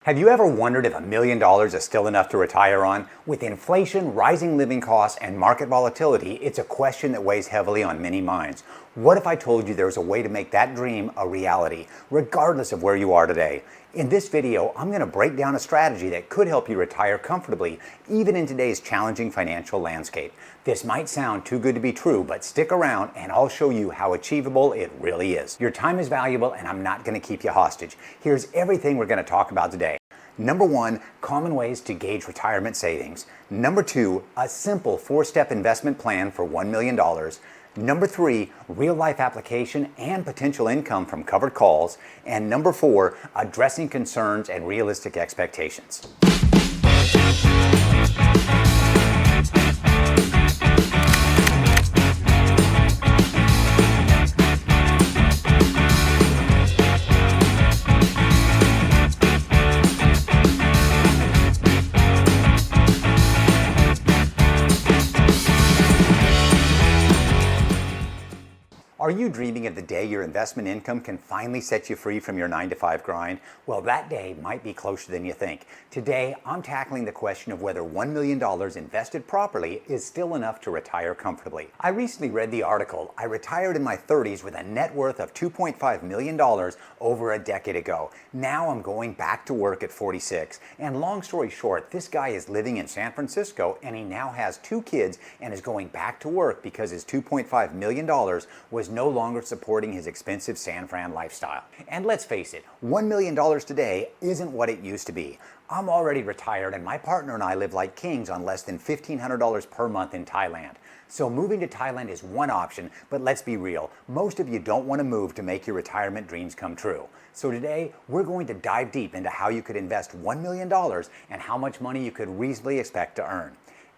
Have you ever wondered if $1 million is still enough to retire on? With inflation, rising living costs, and market volatility, it's a question that weighs heavily on many minds. What if I told you there's a way to make that dream a reality, regardless of where you are today? In this video, I'm going to break down a strategy that could help you retire comfortably, even in today's challenging financial landscape. This might sound too good to be true, but stick around and I'll show you how achievable it really is. Your time is valuable and I'm not going to keep you hostage. Here's everything we're going to talk about today. Number 1, common ways to gauge retirement savings. Number 2, a simple 4-step investment plan for $1 million. Number 3, real-life application and potential income from covered calls. And number 4, addressing concerns and realistic expectations. Are you dreaming of the day your investment income can finally set you free from your 9-to-5 grind? Well, that day might be closer than you think. Today, I'm tackling the question of whether $1 million invested properly is still enough to retire comfortably. I recently read the article, "I retired in my 30s with a net worth of $2.5 million over a decade ago. Now I'm going back to work at 46. And long story short, this guy is living in San Francisco and he now has 2 kids and is going back to work because his $2.5 million was no longer supporting his expensive San Fran lifestyle. And let's face it, $1 million today isn't what it used to be. I'm already retired and my partner and I live like kings on less than $1,500 per month in Thailand. So moving to Thailand is one option, but let's be real, most of you don't want to move to make your retirement dreams come true. So today, we're going to dive deep into how you could invest $1 million and how much money you could reasonably expect to earn.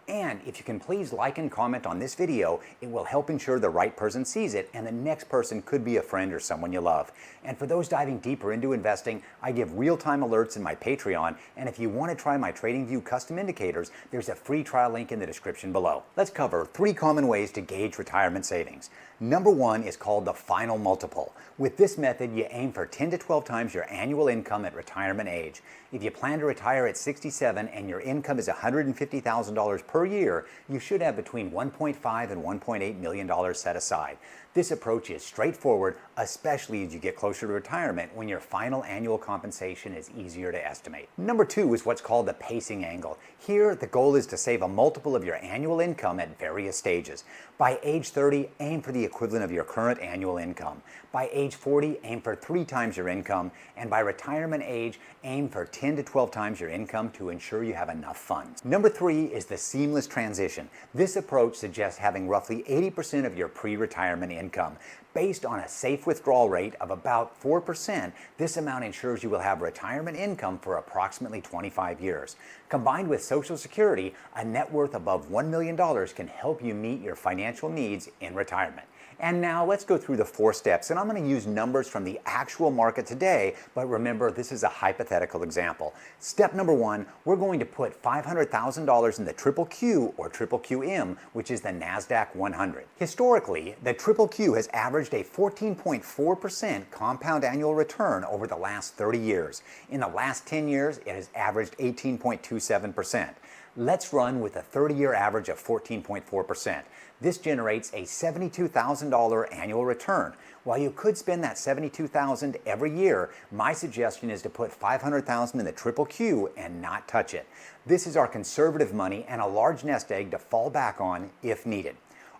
And if you can please like and comment on this video, it will help ensure the right person sees it and the next person could be a friend or someone you love. And for those diving deeper into investing, I give real-time alerts in my Patreon, and if you want to try my TradingView custom indicators, there's a free trial link in the description below. Let's cover 3 common ways to gauge retirement savings. Number 1 is called the final multiple. With this method, you aim for 10 to 12 times your annual income at retirement age. If you plan to retire at 67 and your income is $150,000 per year, you should have between $1.5 and $1.8 million set aside. This approach is straightforward, especially as you get closer to retirement when your final annual compensation is easier to estimate. Number 2 is what's called the pacing angle. Here, the goal is to save a multiple of your annual income at various stages. By age 30, aim for the equivalent of your current annual income. By age 40, aim for 3 times your income. And by retirement age, aim for 10 to 12 times your income to ensure you have enough funds. Number 3 is the seamless transition. This approach suggests having roughly 80% of your pre-retirement income. Based on a safe withdrawal rate of about 4%, this amount ensures you will have retirement income for approximately 25 years. Combined with Social Security, a net worth above $1 million can help you meet your financial needs in retirement. And now let's go through the 4 steps, and I'm going to use numbers from the actual market today, but remember, this is a hypothetical example. Step number 1, we're going to put $500,000 in the QQQ or QQM, which is the NASDAQ 100. Historically, the QQQ has averaged a 14.4% compound annual return over the last 30 years. In the last 10 years, it has averaged 18.27%. Let's run with a 30-year average of 14.4%. This generates a $72,000 annual return. While you could spend that $72,000 every year, my suggestion is to put $500,000 in the QQQ and not touch it. This is our conservative money and a large nest egg to fall back on if needed.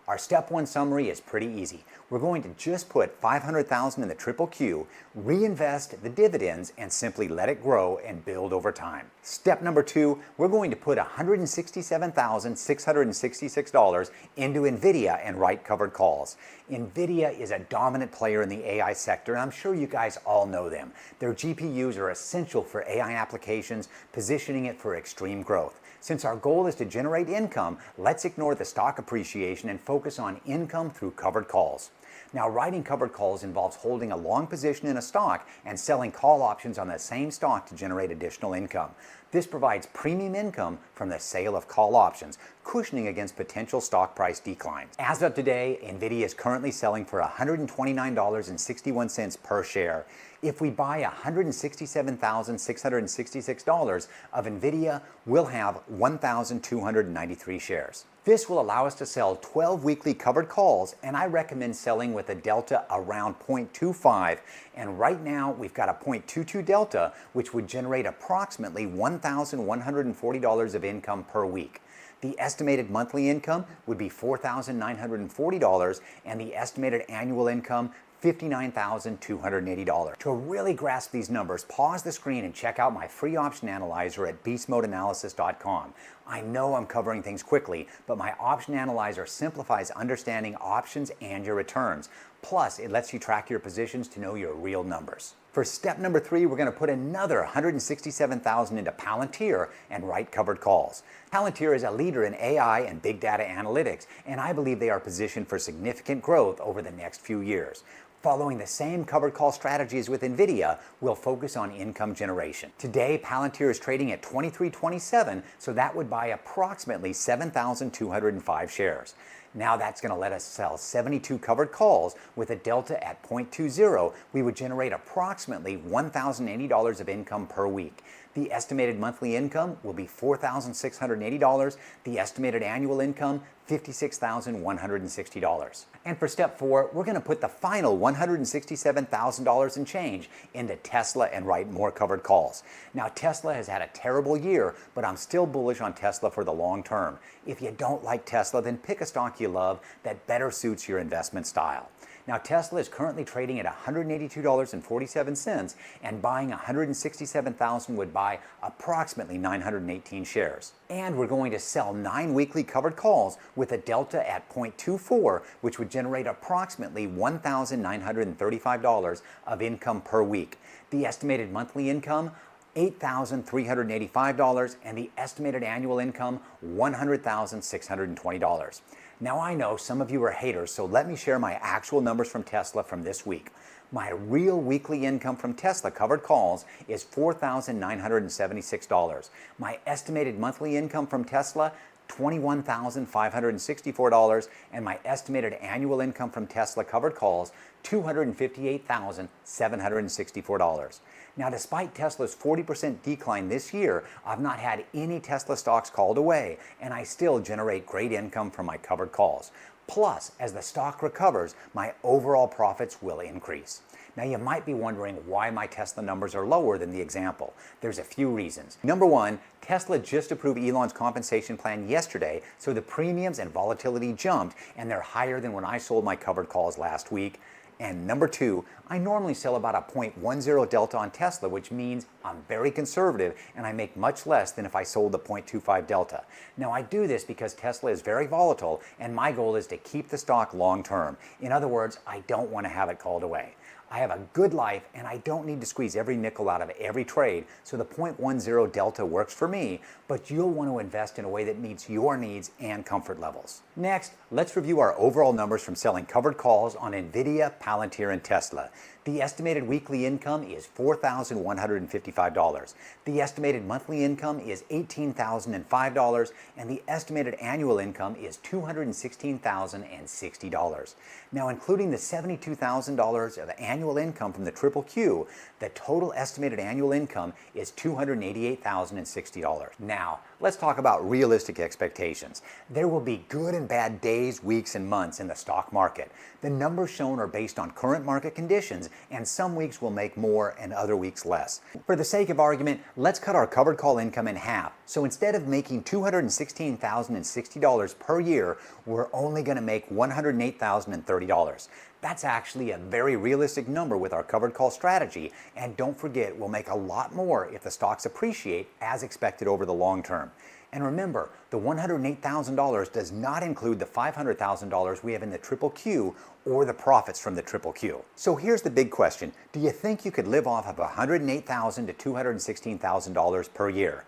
Our step 1 summary is pretty easy. We're going to just put $500,000 in the QQQ, reinvest the dividends, and simply let it grow and build over time. Step number 2, we're going to put $167,666 into NVIDIA and write covered calls. NVIDIA is a dominant player in the AI sector, and I'm sure you guys all know them. Their GPUs are essential for AI applications, positioning it for extreme growth. Since our goal is to generate income, let's ignore the stock appreciation and focus on income through covered calls. Now, writing covered calls involves holding a long position in a stock and selling call options on the same stock to generate additional income. This provides premium income from the sale of call options, cushioning against potential stock price declines. As of today, NVIDIA is currently selling for $129.61 per share. If we buy $167,666 of NVIDIA, we'll have 1,293 shares. This will allow us to sell 12 weekly covered calls, and I recommend selling with a delta around 0.25. And right now we've got a 0.22 delta, which would generate approximately $1,140 of income per week. The estimated monthly income would be $4,940, and the estimated annual income $59,280. To really grasp these numbers, pause the screen and check out my free option analyzer at beastmodeanalysis.com. I know I'm covering things quickly, but my option analyzer simplifies understanding options and your returns. Plus, it lets you track your positions to know your real numbers. For step number 3, we're going to put another $167,000 into Palantir and write covered calls. Palantir is a leader in AI and big data analytics, and I believe they are positioned for significant growth over the next few years. Following the same covered call strategies with NVIDIA, we'll focus on income generation. Today, Palantir is trading at $23.27, so that would buy approximately 7,205 shares. Now that's going to let us sell 72 covered calls with a delta at 0.20. We would generate approximately $1,080 of income per week. The estimated monthly income will be $4,680. The estimated annual income, $56,160. And for step 4, we're going to put the final $167,000 in change into Tesla and write more covered calls. Now, Tesla has had a terrible year, but I'm still bullish on Tesla for the long term. If you don't like Tesla, then pick a stock you love that better suits your investment style. Now, Tesla is currently trading at $182.47, and buying $167,000 would buy approximately 918 shares. And we're going to sell 9 weekly covered calls with a delta at 0.24, which would generate approximately $1,935 of income per week. The estimated monthly income, $8,385, and the estimated annual income, $100,620. Now I know some of you are haters, so let me share my actual numbers from Tesla from this week. My real weekly income from Tesla covered calls is $4,976. My estimated monthly income from Tesla, $21,564, and my estimated annual income from Tesla covered calls, $258,764. Now, despite Tesla's 40% decline this year, I've not had any Tesla stocks called away, and I still generate great income from my covered calls. Plus, as the stock recovers, my overall profits will increase. Now, you might be wondering why my Tesla numbers are lower than the example. There's a few reasons. Number 1, Tesla just approved Elon's compensation plan yesterday, so the premiums and volatility jumped, and they're higher than when I sold my covered calls last week. And number 2, I normally sell about a 0.10 delta on Tesla, which means I'm very conservative and I make much less than if I sold the 0.25 delta. Now, I do this because Tesla is very volatile and my goal is to keep the stock long term. In other words, I don't want to have it called away. I have a good life and I don't need to squeeze every nickel out of every trade, so the 0.10 delta works for me, but you'll want to invest in a way that meets your needs and comfort levels. Next, let's review our overall numbers from selling covered calls on NVIDIA, Palantir, and Tesla. The estimated weekly income is $4,155. The estimated monthly income is $18,005, and the estimated annual income is $216,060. Now, including the $72,000 of annual income from the Triple Q, the total estimated annual income is $288,060. Now, let's talk about realistic expectations. There will be good and bad days, weeks, and months in the stock market. The numbers shown are based on current market conditions, and some weeks will make more and other weeks less. For the sake of argument, let's cut our covered call income in half. So instead of making $216,060 per year, we're only going to make $108,030. That's actually a very realistic number with our covered call strategy, and don't forget, we'll make a lot more if the stocks appreciate as expected over the long term. And remember, the $108,000 does not include the $500,000 we have in the Triple Q or the profits from the Triple Q. So here's the big question. Do you think you could live off of $108,000 to $216,000 per year?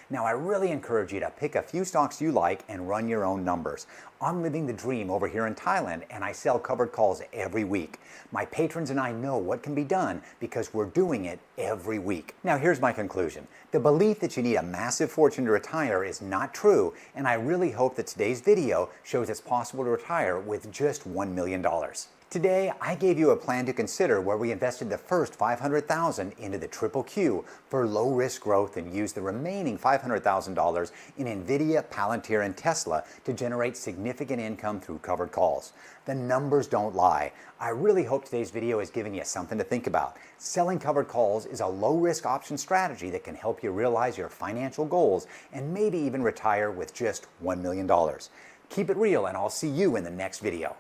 Now, I really encourage you to pick a few stocks you like and run your own numbers. I'm living the dream over here in Thailand, and I sell covered calls every week. My patrons and I know what can be done because we're doing it every week. Now, here's my conclusion. The belief that you need a massive fortune to retire is not true, and I really hope that today's video shows it's possible to retire with just $1 million. Today, I gave you a plan to consider where we invested the first $500,000 into the Triple Q for low-risk growth and used the remaining $500,000 in Nvidia, Palantir, and Tesla to generate significant income through covered calls. The numbers don't lie. I really hope today's video has given you something to think about. Selling covered calls is a low-risk option strategy that can help you realize your financial goals and maybe even retire with just $1 million. Keep it real, and I'll see you in the next video.